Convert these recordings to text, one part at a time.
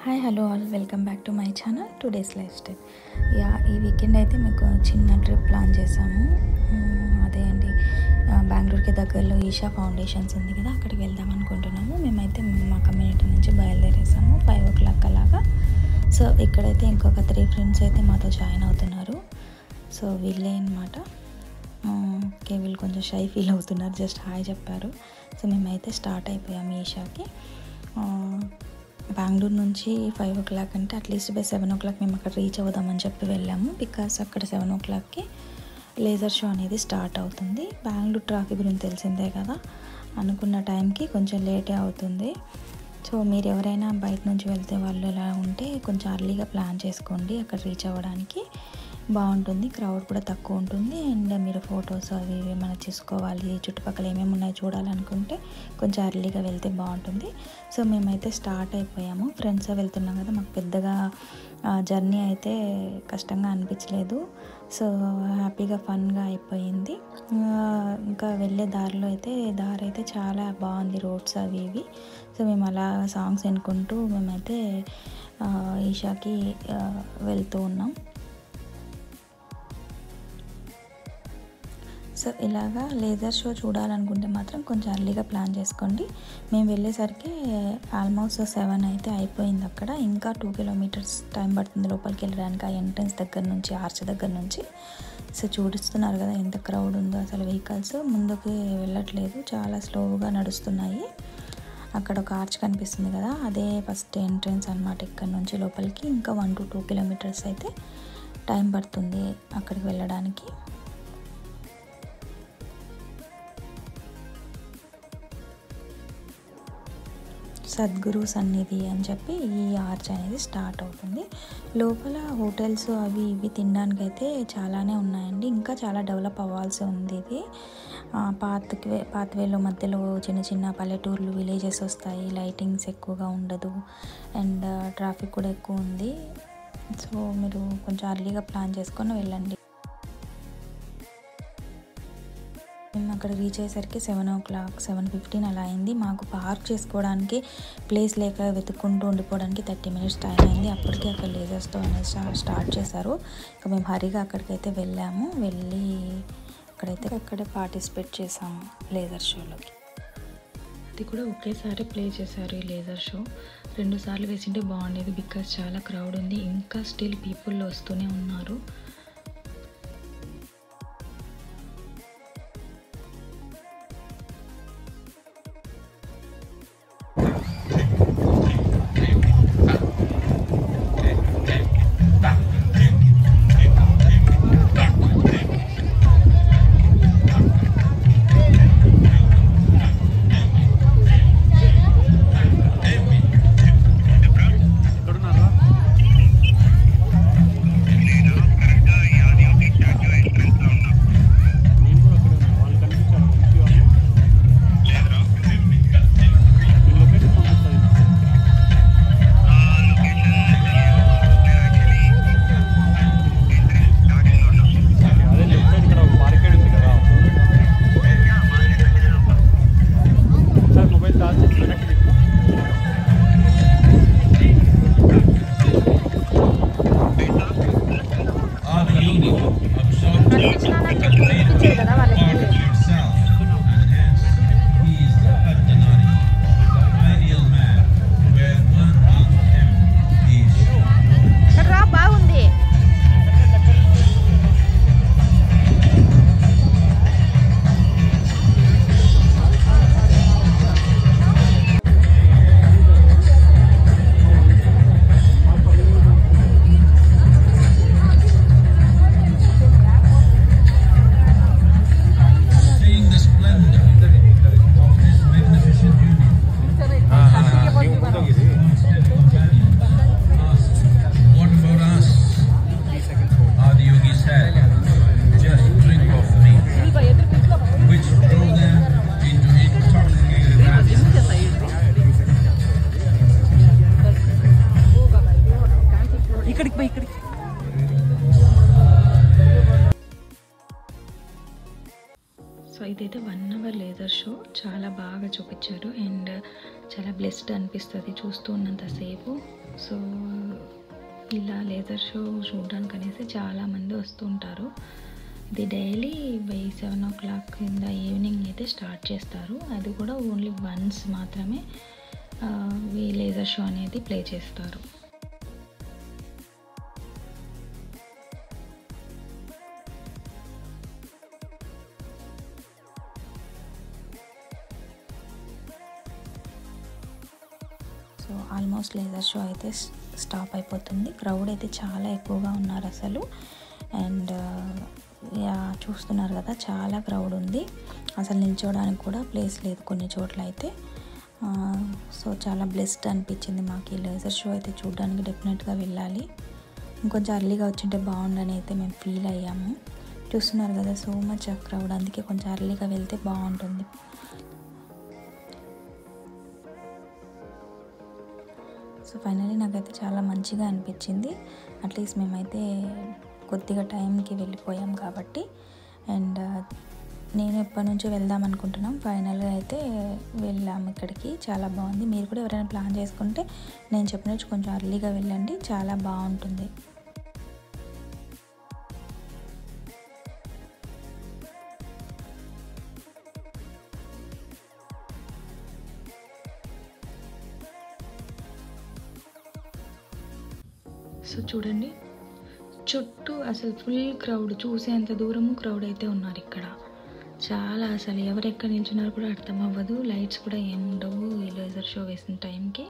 Hi hello all welcome back to my channel today's life style. ఈ weekend అయితే మీకు చిన్న ట్రిప్ ప్లాన్ చేసాము. అదే అండి, బెంగళూరుకి దగ్గరలో ఈషా ఫౌండేషన్స్ ఉంది కదా, అక్కడికి వెళ్దాం అనుకుంటున్నాము. మేమైతే మా కమ్యూనిటీ నుంచి బయలుదేరేసాము 5 o'clock అలాగా. సో ఇక్కడైతే ఇంకొక 3 ఫ్రెండ్స్ అయితే మాతో జాయిన్ అవుతున్నారు. సో వీళ్ళే అనమాట. ఓకే, వీళ్ళు కొంచెం షై ఫీల్ అవుతున్నారు, జస్ట్ హాయ్ చెప్పారు. సో మేమైతే స్టార్ట్ అయిపోయాము ఈషాకి. బెంగళూరు నుంచి 5 o'clock అంటే అట్లీస్ట్ బై 7 o'clock మేము అక్కడ రీచ్ అవుదామని చెప్పి వెళ్ళాము. బికాస్ అక్కడ 7 o'clockకి లేజర్ షో అనేది స్టార్ట్ అవుతుంది. బెంగళూరు ట్రాఫిక్ గురించి తెలిసిందే కదా, అనుకున్న టైంకి కొంచెం లేటే అవుతుంది. సో మీరు ఎవరైనా బయట నుంచి వెళ్తే వాళ్ళు ఎలా ఉంటే కొంచెం అర్లీగా ప్లాన్ చేసుకోండి, అక్కడ రీచ్ అవ్వడానికి బాగుంటుంది. క్రౌడ్ కూడా తక్కువ ఉంటుంది. అండ్ మీరు ఫొటోస్ అవి ఏమైనా తీసుకోవాలి, చుట్టుపక్కల ఏమేమి ఉన్నాయో చూడాలనుకుంటే కొంచెం అర్లీగా వెళ్తే బాగుంటుంది. సో మేమైతే స్టార్ట్ అయిపోయాము. ఫ్రెండ్స్ వెళ్తున్నాం కదా, మాకు పెద్దగా జర్నీ అయితే కష్టంగా అనిపించలేదు. సో హ్యాపీగా ఫన్గా అయిపోయింది. ఇంకా వెళ్ళే దారిలో అయితే దారి అయితే చాలా బాగుంది, రోడ్స్ అవి ఇవి. సో మేము అలా సాంగ్స్ వినుకుంటూ మేమైతే ఈషాకి వెళ్తూ ఉన్నాం. సో ఇలాగా లేజర్ షో చూడాలనుకుంటే మాత్రం కొంచెం అర్లీగా ప్లాన్ చేసుకోండి. మేము వెళ్ళేసరికి ఆల్మోస్ట్ 7 అయితే అయిపోయింది. అక్కడ ఇంకా 2 kilometers టైం పడుతుంది లోపలికి వెళ్ళడానికి, ఆ ఎంట్రన్స్ దగ్గర నుంచి, ఆర్చ్ దగ్గర నుంచి. సో చూపిస్తున్నారు కదా ఎంత క్రౌడ్ ఉందో. అసలు వెహికల్స్ ముందుకు వెళ్ళట్లేదు, చాలా స్లోగా నడుస్తున్నాయి. అక్కడ ఒక ఆర్చ్ కనిపిస్తుంది కదా, అదే ఫస్ట్ ఎంట్రన్స్ అనమాట. ఇక్కడ నుంచి లోపలికి ఇంకా 1 to 2 kilometers అయితే టైం పడుతుంది అక్కడికి వెళ్ళడానికి. సద్గురు సన్నిధి అని చెప్పి ఈ ఆర్చ్ అనేది స్టార్ట్ అవుతుంది. లోపల హోటల్స్ అవి ఇవి తినడానికి అయితే చాలానే ఉన్నాయండి. ఇంకా చాలా డెవలప్ అవ్వాల్సి ఉంది. ఇది పాత్వేలో మధ్యలో చిన్న చిన్న పల్లెటూర్లు, విలేజెస్ వస్తాయి. లైటింగ్స్ ఎక్కువగా ఉండదు అండ్ ట్రాఫిక్ కూడా ఎక్కువ ఉంది. సో మీరు కొంచెం అర్లీగా ప్లాన్ చేసుకొని వెళ్ళండి. మేము అక్కడ రీచ్ అయ్యేసరికి 7 o'clock, 7:15 అలా అయింది. మాకు పార్క్ చేసుకోవడానికి ప్లేస్ లేక వెతుక్కుంటూ ఉండిపోవడానికి 30 minutes టైం అయింది. అప్పటికే అక్కడ లేజర్స్తో అనేది స్టార్ట్ చేశారు. ఇక మేము హరిగా అక్కడికైతే వెళ్ళాము. వెళ్ళి అక్కడే పార్టిసిపేట్ చేసాము లేజర్ షోలోకి. అది కూడా ఒకేసారి ప్లే చేశారు ఈ లేజర్ షో. 2 సార్లు వేసింటే బాగుండేది, బికాస్ చాలా క్రౌడ్ ఉంది. ఇంకా స్టిల్ పీపుల్ వస్తూనే ఉన్నారు. సో ఇదైతే 1 hour లేజర్ షో, చాలా బాగా చూపించారు అండ్ చాలా బ్లెస్డ్ అనిపిస్తుంది చూస్తూ ఉన్నంతసేపు. సో ఇలా లేజర్ షో చూడడానికి అనేసి చాలామంది వస్తుంటారు. ఇది డైలీ 7 o'clock కింద ఈవినింగ్ అయితే స్టార్ట్ చేస్తారు. అది కూడా ఓన్లీ వన్స్ మాత్రమే ఈ లేజర్ షో అనేది ప్లే చేస్తారు. సో ఆల్మోస్ట్ లేజర్ షో అయితే స్టాప్ అయిపోతుంది. క్రౌడ్ అయితే చాలా ఎక్కువగా ఉన్నారు అసలు. అండ్ చూస్తున్నారు కదా, చాలా క్రౌడ్ ఉంది. అసలు నిల్చోడానికి కూడా ప్లేస్ లేదు కొన్ని చోట్ల అయితే. సో చాలా బ్లెస్డ్ అనిపించింది మాకు ఈ లేజర్ షో అయితే చూడడానికి. డెఫినెట్గా వెళ్ళాలి. ఇంకొంచెం అర్లీగా వచ్చింటే బాగుండని అయితే మేము ఫీల్ అయ్యాము. చూస్తున్నారు కదా, సో మచ్ క్రౌడ్. అందుకే కొంచెం అర్లీగా వెళ్తే బాగుంటుంది. సో ఫైనలీ నాకైతే చాలా మంచిగా అనిపించింది. అట్లీస్ట్ మేమైతే కొద్దిగా టైంకి వెళ్ళిపోయాం కాబట్టి. అండ్ నేను ఎప్పటి నుంచో వెళ్దాం అనుకుంటున్నాం. ఫైనల్గా అయితే వెళ్ళాము ఇక్కడికి. చాలా బాగుంది. మీరు కూడా ఎవరైనా ప్లాన్ చేసుకుంటే నేను చెప్పినట్టు కొంచెం అర్లీగా వెళ్ళండి, చాలా బాగుంటుంది. సో చూడండి, చుట్టూ అసలు ఫుల్ క్రౌడ్. చూసేంత దూరము క్రౌడ్ అయితే ఉన్నారు ఇక్కడ. చాలా అసలు ఎవరెక్కడ నిల్చున్నారో కూడా అర్థం అవ్వదు. లైట్స్ కూడా ఏముండవు ఈ లేజర్ షో వేసిన టైంకి.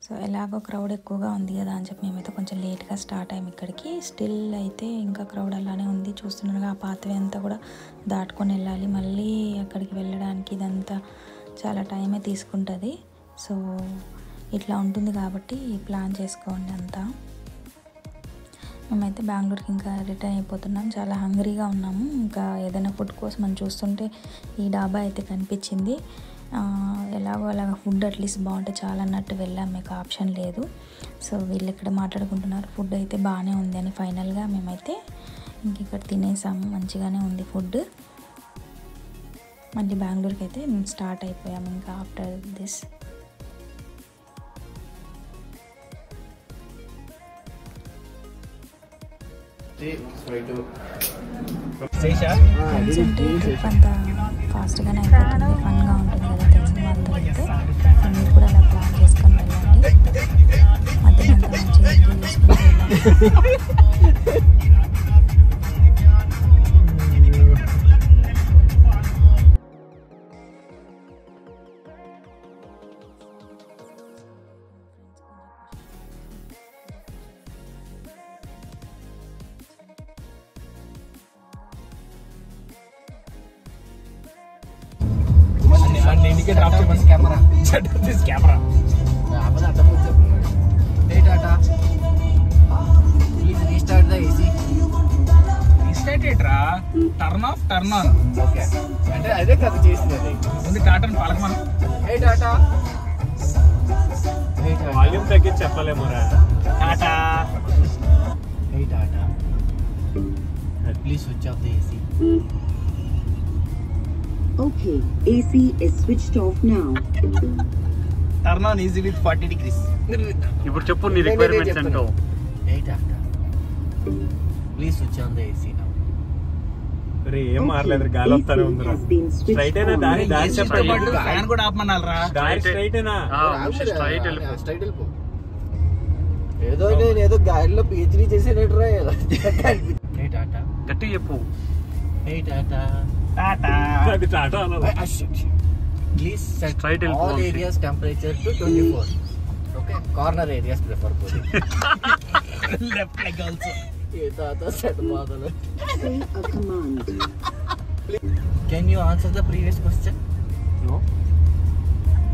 సో ఎలాగో క్రౌడ్ ఎక్కువగా ఉంది కదా అని చెప్పి మేమైతే కొంచెం లేట్గా స్టార్ట్ అయ్యాము ఇక్కడికి. స్టిల్ అయితే ఇంకా క్రౌడ్ అలానే ఉంది. చూస్తున్నారుగా, ఆ పాత్వే అంతా కూడా దాటుకొని వెళ్ళాలి. మళ్ళీ అక్కడికి వెళ్ళడానికి ఇదంతా చాలా టైమే తీసుకుంటుంది. సో ఇట్లా ఉంటుంది కాబట్టి ప్లాన్ చేసుకోండి అంతా. మేమైతే బెంగళూరుకి ఇంకా రిటర్న్ అయిపోతున్నాం. చాలా హంగ్రీగా ఉన్నాము. ఇంకా ఏదైనా ఫుడ్ కోసం అని చూస్తుంటే ఈ డాబా అయితే కనిపించింది. ఎలాగో అలాగా ఫుడ్ అట్లీస్ట్ బాగుంటే చాలా అన్నట్టు వెళ్ళాం, మీకు ఆప్షన్ లేదు. సో వీళ్ళు ఇక్కడ మాట్లాడుకుంటున్నారు, ఫుడ్ అయితే బాగానే ఉంది అని. ఫైనల్గా మేమైతే ఇంక ఇక్కడ తినేసాము. మంచిగానే ఉంది ఫుడ్. మళ్ళీ బెంగళూరుకి అయితే మేము స్టార్ట్ అయిపోయాము ఇంకా ఆఫ్టర్ దిస్. ఫ్రెండ్స్ అంటే ట్రిప్ అంతా ఫాస్ట్గానే అయిపోతుంది, ఫన్గా ఉంటుంది కదా తెలిసిన వాళ్ళతో అయితే. సో మీరు కూడా అలా ప్లాన్ చేసుకొని వెళ్ళండి. మధ్యలో అంతా మంచిగా ఎంజాయ్ చేసుకుంటూ వెళ్ళండి. Turn off, turn on. Okay, అంటే అదే కదా చేసినది. ముందు టాటాను పలకమను. హే టాటా. వాల్యూమ్ తగ్గించి చెప్పలేమురా. Tata. Hey Tata, please switch off the AC. Okay, AC is switched off now. Turn on easy with 40 degrees. ఇప్పుడు చెప్పు నీ రిక్వైర్మెంట్స్ ఏంటో. Hey Tata, please switch on the AC now. రే ఏం మారలేదు, గాలి వస్తానే ఉందిరా. స్ట్రైట్ అయినా దారి చెప్పబడ్డు. ఫ్యాన్ కూడా ఆపమనాలరా. దారి స్ట్రైట్ అయినా. స్ట్రైట్ వెళ్ళిపో, స్ట్రైట్ వెళ్ళిపో. ఏదో నేను ఏదో గాలిలో పిహెచ్డీ చేసేటట్రా. హే టాటా, గట్టి చెప్పు. హే టాటా. టాటా. అది టాటా అనాలి. Please set all areas temperature to 24. Okay, corner areas preferably. Left leg also. ये दादा set बादल. Say a command. Can you answer the previous question? No.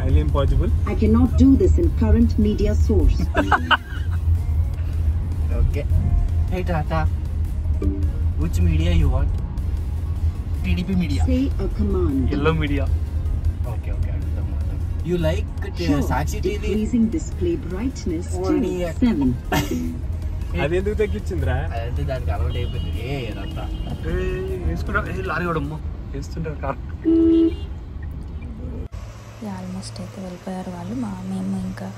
Highly impossible. I cannot do this in current media source. Okay. Hey Tata, which media you want? TDP media. Say a command. Yellow media. Okay, okay. You like Sakshi TV? Decreasing display brightness to 7. అది ఎందుకు తగ్గించిందిరా? అదంటే దానికి అలవాటు అయిపోయింది. ఏదంతా వేసుకుంటా. Lorry కూడా వేస్తుంటారు car. Almost అయితే వెళ్ళిపోయారు వాళ్ళు. మేము ఇంకా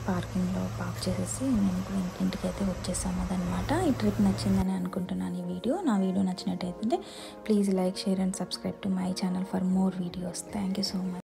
పార్కింగ్లో పార్క్ చేసేసి మేము కూడా ఇంటికి అయితే వచ్చేసాము అదనమాట. ఈ ట్రిప్ నచ్చిందని అనుకుంటున్నాను. ఈ వీడియో నా వీడియో నచ్చినట్టయితే please like, share and subscribe to my channel for more videos. Thank you so much.